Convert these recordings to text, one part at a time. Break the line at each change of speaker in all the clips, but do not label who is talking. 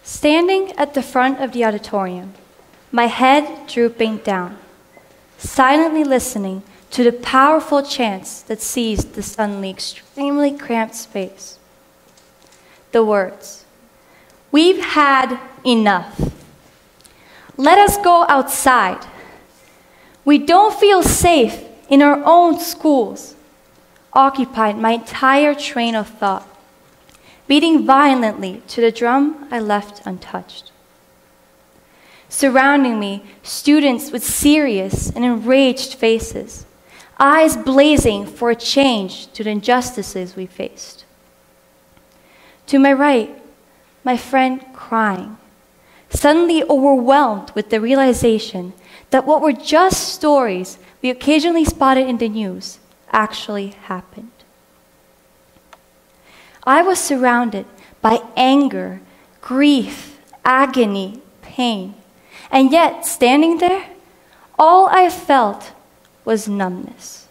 Standing at the front of the auditorium, my head drooping down, silently listening to the powerful chants that seized the suddenly extremely cramped space. The words, "We've had enough. Let us go outside. We don't feel safe in our own schools," occupied my entire train of thought, beating violently to the drum I left untouched. Surrounding me, students with serious and enraged faces, eyes blazing for a change to the injustices we faced. To my right, my friend crying, suddenly overwhelmed with the realization that what were just stories we occasionally spotted in the news actually happened. I was surrounded by anger, grief, agony, pain, and yet standing there, all I felt was numbness.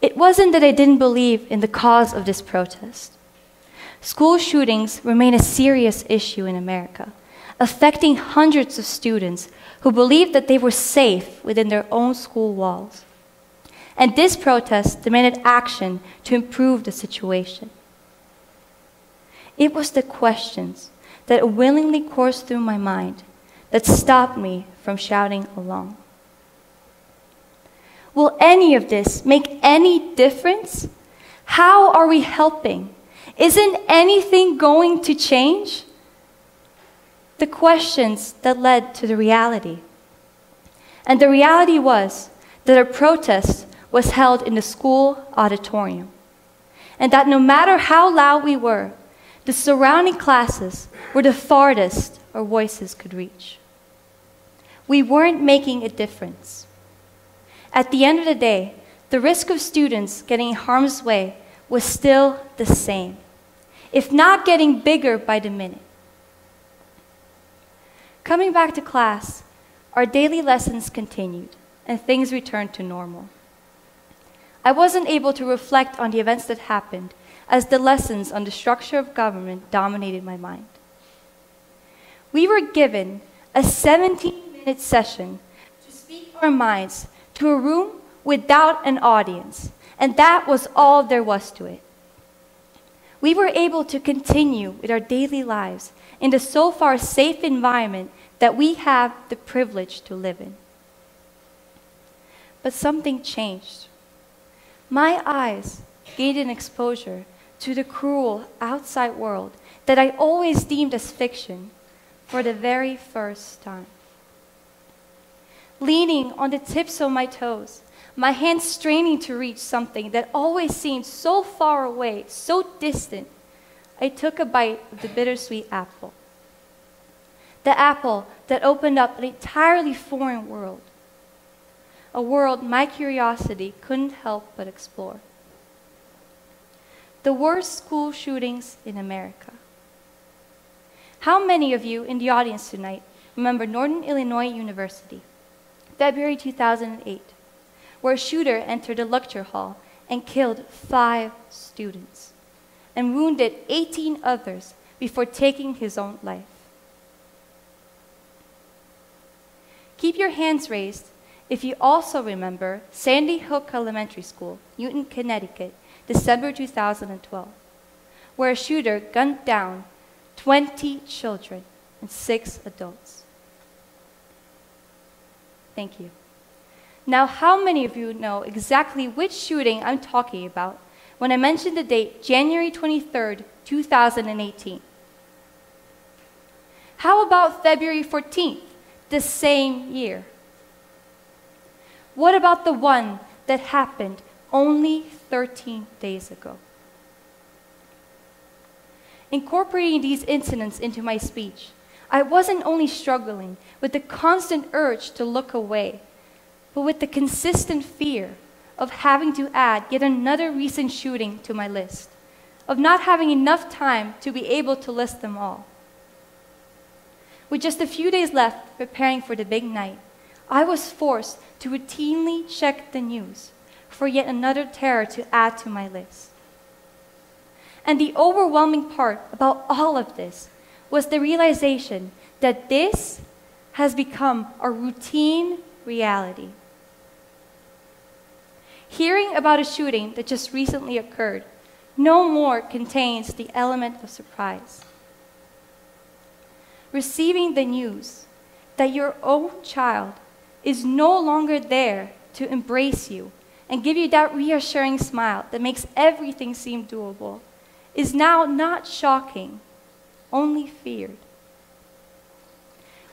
It wasn't that I didn't believe in the cause of this protest. School shootings remain a serious issue in America, affecting hundreds of students who believed that they were safe within their own school walls. And this protest demanded action to improve the situation. It was the questions that willingly coursed through my mind that stopped me from shouting along. Will any of this make any difference? How are we helping? Isn't anything going to change? The questions that led to the reality. And the reality was that our protest was held in the school auditorium, and that no matter how loud we were, the surrounding classes were the farthest our voices could reach. We weren't making a difference. At the end of the day, the risk of students getting in harm's way was still the same, if not getting bigger by the minute. Coming back to class, our daily lessons continued, and things returned to normal. I wasn't able to reflect on the events that happened, as the lessons on the structure of government dominated my mind. We were given a 17-minute session to speak our minds to a room without an audience, and that was all there was to it. We were able to continue with our daily lives in the so far safe environment that we have the privilege to live in. But something changed. My eyes gained an exposure to the cruel outside world that I always deemed as fiction for the very first time. Leaning on the tips of my toes, my hands straining to reach something that always seemed so far away, so distant, I took a bite of the bittersweet apple. The apple that opened up an entirely foreign world. A world my curiosity couldn't help but explore. The worst school shootings in America. How many of you in the audience tonight remember Northern Illinois University, February 2008, where a shooter entered a lecture hall and killed 5 students and wounded 18 others before taking his own life? Keep your hands raised if you also remember Sandy Hook Elementary School, Newton, Connecticut, December 2012, where a shooter gunned down 20 children and 6 adults. Thank you. Now, how many of you know exactly which shooting I'm talking about when I mention the date January 23rd, 2018? How about February 14th, the same year? What about the one that happened only 13 days ago? Incorporating these incidents into my speech, I wasn't only struggling with the constant urge to look away, but with the consistent fear of having to add yet another recent shooting to my list, of not having enough time to be able to list them all. With just a few days left preparing for the big night, I was forced to routinely check the news for yet another terror to add to my list. And the overwhelming part about all of this was the realization that this has become a routine reality. Hearing about a shooting that just recently occurred no more contains the element of surprise. Receiving the news that your own child is no longer there to embrace you and give you that reassuring smile that makes everything seem doable is now not shocking, only feared.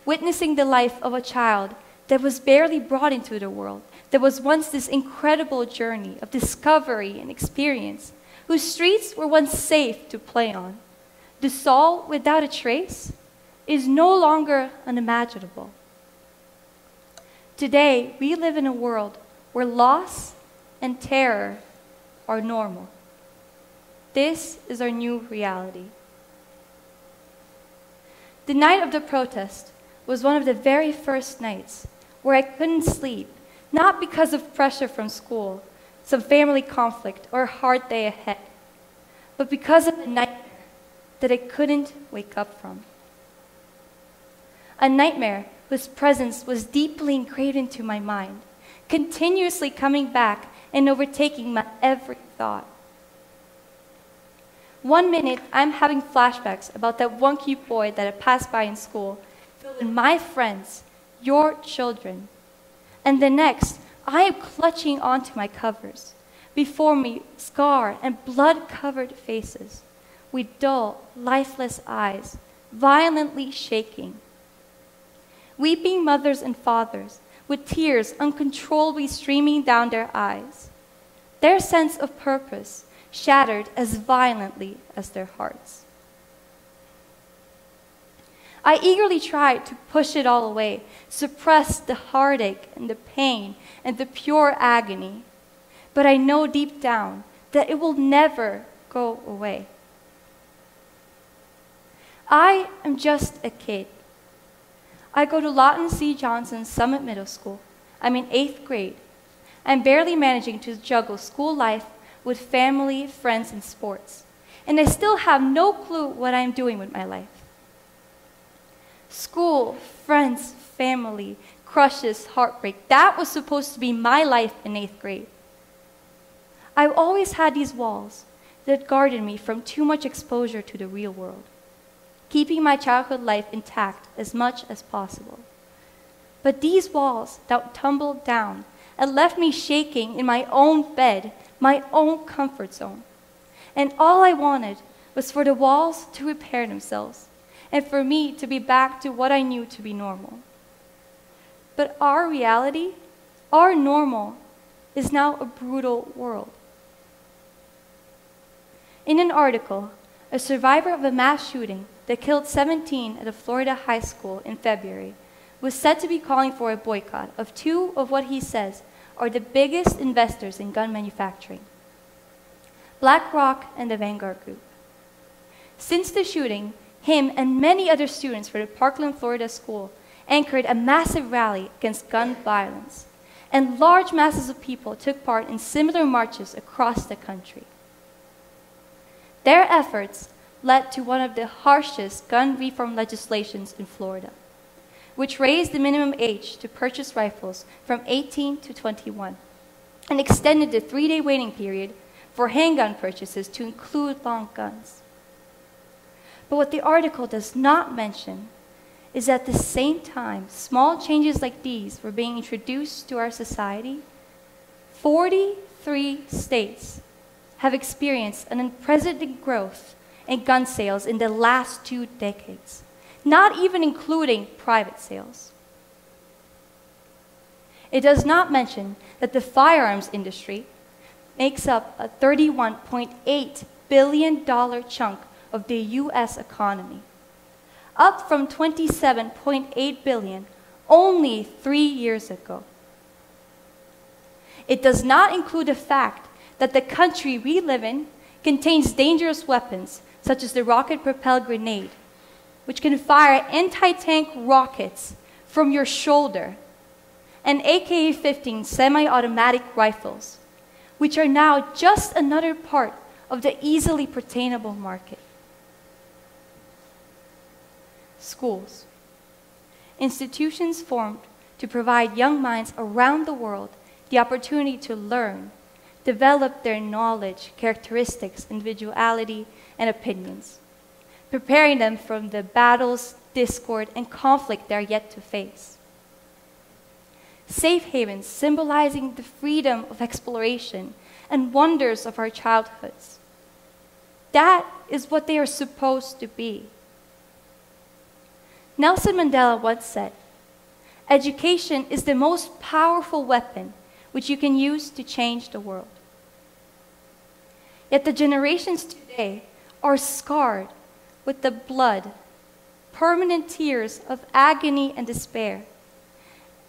Witnessing the life of a child that was barely brought into the world, that was once this incredible journey of discovery and experience, whose streets were once safe to play on, dissolved without a trace, is no longer unimaginable. Today, we live in a world where loss and terror are normal. This is our new reality. The night of the protest was one of the very first nights where I couldn't sleep, not because of pressure from school, some family conflict, or a hard day ahead, but because of the nightmare that I couldn't wake up from. A nightmare whose presence was deeply engraved into my mind, continuously coming back and overtaking my every thought. One minute, I'm having flashbacks about that one cute boy that I passed by in school, filled with my friends, your children. And the next, I am clutching onto my covers. Before me, scar and blood-covered faces, with dull, lifeless eyes, violently shaking. Weeping mothers and fathers, with tears uncontrollably streaming down their eyes. Their sense of purpose shattered as violently as their hearts. I eagerly tried to push it all away, suppress the heartache and the pain and the pure agony. But I know deep down that it will never go away. I am just a kid. I go to Lawton C. Johnson Summit Middle School. I'm in 8th grade. I'm barely managing to juggle school life with family, friends, and sports. And I still have no clue what I'm doing with my life. School, friends, family, crushes, heartbreak, that was supposed to be my life in 8th grade. I've always had these walls that guarded me from too much exposure to the real world, keeping my childhood life intact as much as possible. But these walls that tumbled down and left me shaking in my own bed, my own comfort zone. And all I wanted was for the walls to repair themselves and for me to be back to what I knew to be normal. But our reality, our normal, is now a brutal world. In an article, a survivor of a mass shooting that killed 17 at a Florida high school in February was said to be calling for a boycott of two of what he says are the biggest investors in gun manufacturing, BlackRock and the Vanguard Group. Since the shooting, him and many other students from the Parkland, Florida school anchored a massive rally against gun violence, and large masses of people took part in similar marches across the country. Their efforts led to one of the harshest gun reform legislations in Florida, which raised the minimum age to purchase rifles from 18 to 21 and extended the 3-day waiting period for handgun purchases to include long guns. But what the article does not mention is that at the same time small changes like these were being introduced to our society, 43 states have experienced an unprecedented growth in gun sales in the last 2 decades, not even including private sales. It does not mention that the firearms industry makes up a $31.8 billion chunk of the U.S. economy, up from $27.8 billion only 3 years ago. It does not include the fact that the country we live in contains dangerous weapons such as the rocket-propelled grenade, which can fire anti-tank rockets from your shoulder, and AK-15 semi-automatic rifles, which are now just another part of the easily pertainable market. schools. Institutions formed to provide young minds around the world the opportunity to learn, develop their knowledge, characteristics, individuality, and opinions, preparing them from the battles, discord, and conflict they are yet to face. Safe havens symbolizing the freedom of exploration and wonders of our childhoods. That is what they are supposed to be. Nelson Mandela once said, "Education is the most powerful weapon which you can use to change the world." Yet the generations today are scarred with the blood, permanent tears of agony and despair,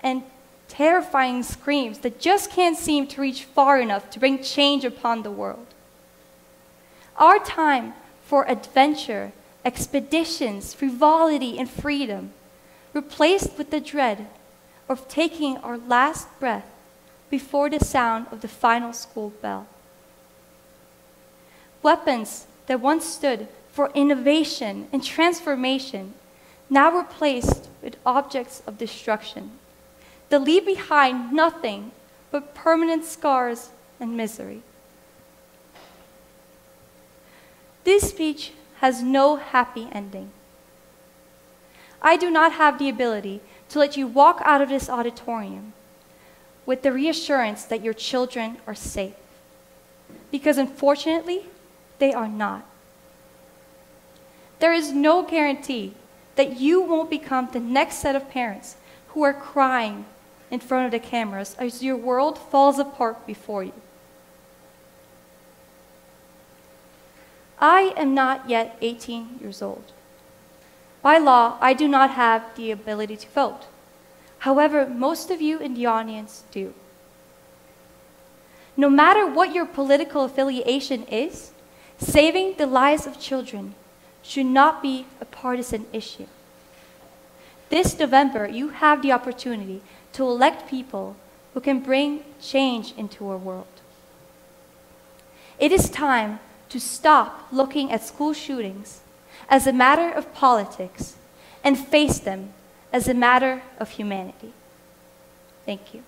and terrifying screams that just can't seem to reach far enough to bring change upon the world. Our time for adventure, expeditions, frivolity, and freedom, replaced with the dread of taking our last breath before the sound of the final school bell. Weapons that once stood for innovation and transformation, now replaced with objects of destruction, that leave behind nothing but permanent scars and misery. This speech has no happy ending. I do not have the ability to let you walk out of this auditorium with the reassurance that your children are safe, because unfortunately, they are not. There is no guarantee that you won't become the next set of parents who are crying in front of the cameras as your world falls apart before you. I am not yet 18 years old. By law, I do not have the ability to vote. However, most of you in the audience do. No matter what your political affiliation is, saving the lives of children should not be a partisan issue. This November, you have the opportunity to elect people who can bring change into our world. It is time to stop looking at school shootings as a matter of politics and face them as a matter of humanity. Thank you.